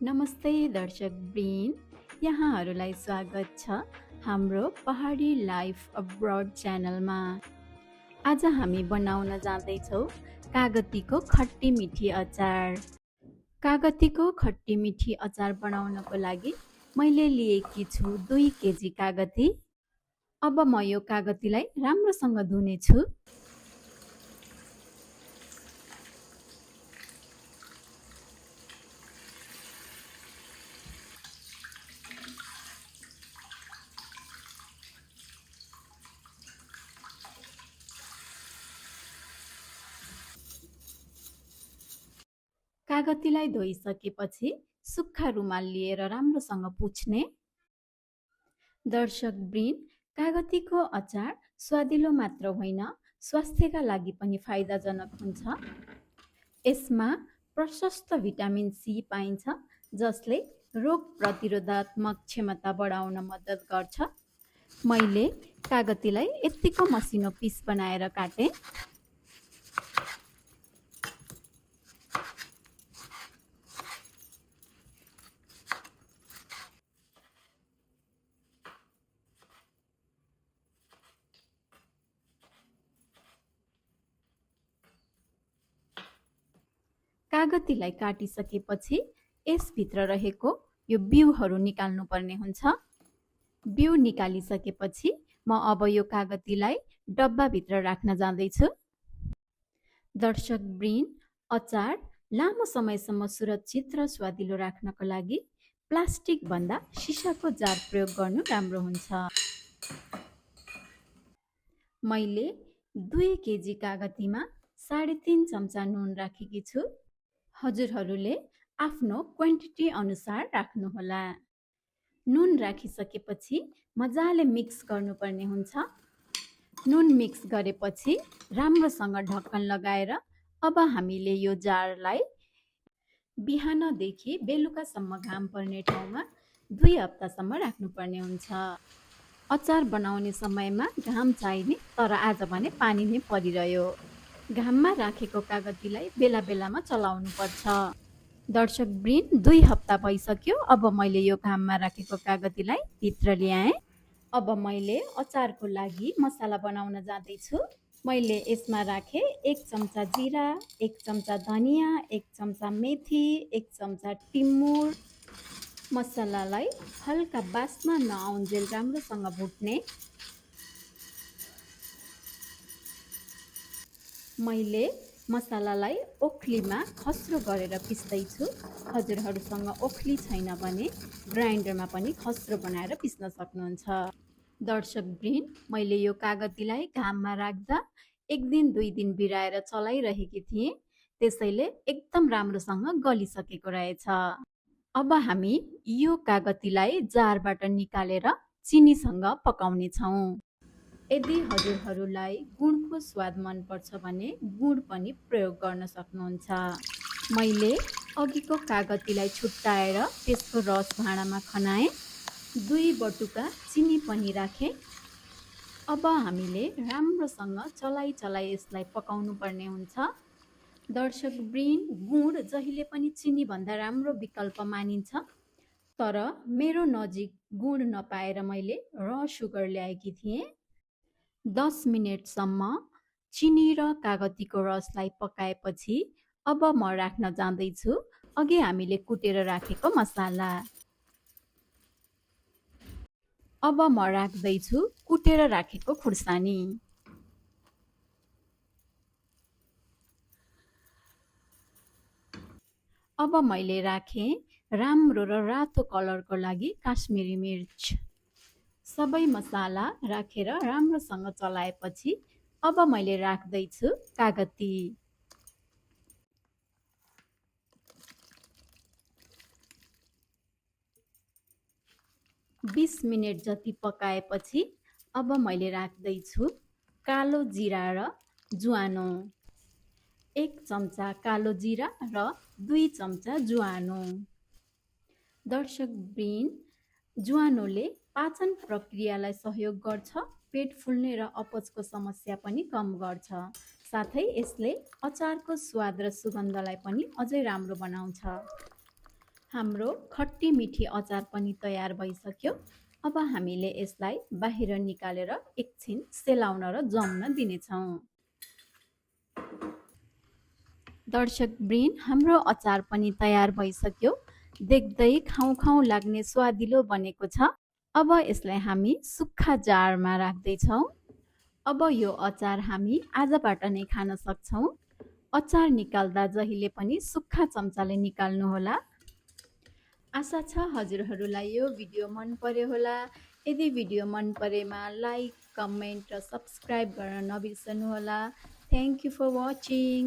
नमस्ते दर्शकवृन्द, यहाँहरूलाई स्वागत छ हाम्रो पहाडी लाइफ अब्रोड च्यानलमा। आज हामी बनाउन जाँदैछौँ कागतीको खट्टी मिठी अचार। कागतीको खट्टी मिठी अचार बनाउनको लागि मैले लिएकी छु 2 केजी कागती। अब म यो कागतीलाई राम्रोसँग धुनेछु। कागतीलाई धोइसकेपछि सुक्खा रुमाल लिएर राम्रोसँग पुछ्ने। दर्शकवृन्द, कागतीको अचार स्वादिलो मात्र होइन, स्वास्थ्यका लागि पनि फाइदाजनक हुन्छ। यसमा प्रशस्त भिटामिन सी पाइन्छ, जसले रोग प्रतिरोधात्मक क्षमता बढाउन मद्दत गर्छ। मैले कागतीलाई यत्तिको मसिनो पिस बनाएर काटेँ। कागतीलाई काटिसकेपछि यसभित्र रहेको यो बिउहरू निकाल्नुपर्ने हुन्छ। बिउ निकालिसकेपछि म अब यो कागतीलाई डब्बाभित्र राख्न जाँदैछु। दर्शकवृन्द, अचार लामो समयसम्म सुरक्षित र स्वादिलो राख्नको लागि प्लास्टिक भन्दा सिसाको जार प्रयोग गर्नु राम्रो हुन्छ। मैले 2 केजी कागतीमा 3.5 चम्चा नुन राखेकी छु। हजुरहरूले आफ्नो क्वान्टिटी अनुसार राख्नुहोला। नुन राखिसकेपछि मजाले मिक्स गर्नुपर्ने हुन्छ। नुन मिक्स गरेपछि राम्रोसँग ढक्कन लगाएर अब हामीले यो जारलाई बिहानदेखि बेलुकासम्म घाम पर्ने ठाउँमा 2 हप्तासम्म राख्नुपर्ने हुन्छ। अचार बनाउने समयमा घाम चाहिने, तर आज भने पानी नै परिरह्यो। घाममा राखेको कागतीलाई बेला बेलामा चलाउनु पर्छ। दर्शकवृन्द, 2 हप्ता भइसक्यो। अब मैले यो घाममा राखेको कागतीलाई भित्र ल्याएँ। अब मैले अचारको लागि मसाला बनाउन जाँदैछु। मैले यसमा राखेँ 1 चम्चा जिरा, 1 चम्चा धनियाँ, 1 चम्चा मेथी, 1 चम्चा टिमुर। मसलालाई हल्का बास्ना नआउन्जेल राम्रोसँग भुट्ने। मैले मसलालाई ओखलीमा खस्रो गरेर पिस्दैछु। हजुरहरूसँग ओखली छैन भने ग्राइन्डरमा पनि खस्रो बनाएर पिस्न सक्नुहुन्छ। दर्शकवृन्द, मैले यो कागतीलाई घाममा राख्दा 1 दिन 2 दिन बिराएर चलाइरहेकी थिएँ, त्यसैले एकदम राम्रोसँग गलिसकेको रहेछ। अब हामी यो कागतीलाई जारबाट निकालेर चिनीसँग पकाउने छौँ। यदि हजुरहरूलाई गुडको स्वाद मनपर्छ भने गुड पनि प्रयोग गर्न सक्नुहुन्छ। मैले अघिको कागतीलाई छुट्टाएर त्यसको रस भाँडामा खनाएँ। 2 बटुका चिनी पनि राखेँ। अब हामीले राम्रोसँग चलाई यसलाई पकाउनु पर्ने हुन्छ। दर्शकवृन्द, गुड जहिले पनि चिनीभन्दा राम्रो विकल्प मानिन्छ, तर मेरो नजिक गुड नपाएर मैले र सुगर ल्याएकी थिएँ। 10 मिनेटसम्म चिनी र कागतीको रसलाई पकाएपछि अब म राख्न जाँदैछु अघि हामीले कुटेर राखेको मसाला। अब म राख्दैछु कुटेर राखेको खुर्सानी। अब मैले राखेँ राम्रो र रातो कलरको लागि काश्मिरी मिर्च। सबै मसाला राखेर राम्रोसँग चलाएपछि अब मैले राख्दैछु कागती। 20 मिनेट जति पकाएपछि अब मैले राख्दैछु कालो जिरा र ज्वानो। 1 चम्चा कालो जिरा र 2 चम्चा ज्वानो। दर्शकवृन्द, ज्वानोले पाचन प्रक्रियालाई सहयोग गर्छ, पेट फुल्ने र अपचको समस्या पनि कम गर्छ। साथै यसले अचारको स्वाद र सुगन्धलाई पनि अझै राम्रो बनाउँछ। हाम्रो खट्टी मिठी अचार पनि तयार भइसक्यो। अब हामीले यसलाई बाहिर निकालेर एकछिन सेलाउन र जम्न दिनेछौँ। दर्शकवृन्द, हाम्रो अचार पनि तयार भइसक्यो। देख्दै खाउँ खाउँ लाग्ने स्वादिलो बनेको छ। अब यसलाई हामी सुक्खा जारमा राख्दैछौँ। अब यो अचार हामी आजबाट नै खान सक्छौँ। अचार निकाल्दा जहिले पनि सुक्खा चम्चाले निकाल्नुहोला। आशा छ हजुरहरूलाई यो भिडियो मन पर्यो होला। यदि भिडियो मन परेमा लाइक, कमेन्ट र सब्सक्राइब गर्न नबिर्सनुहोला। Thank you for watching.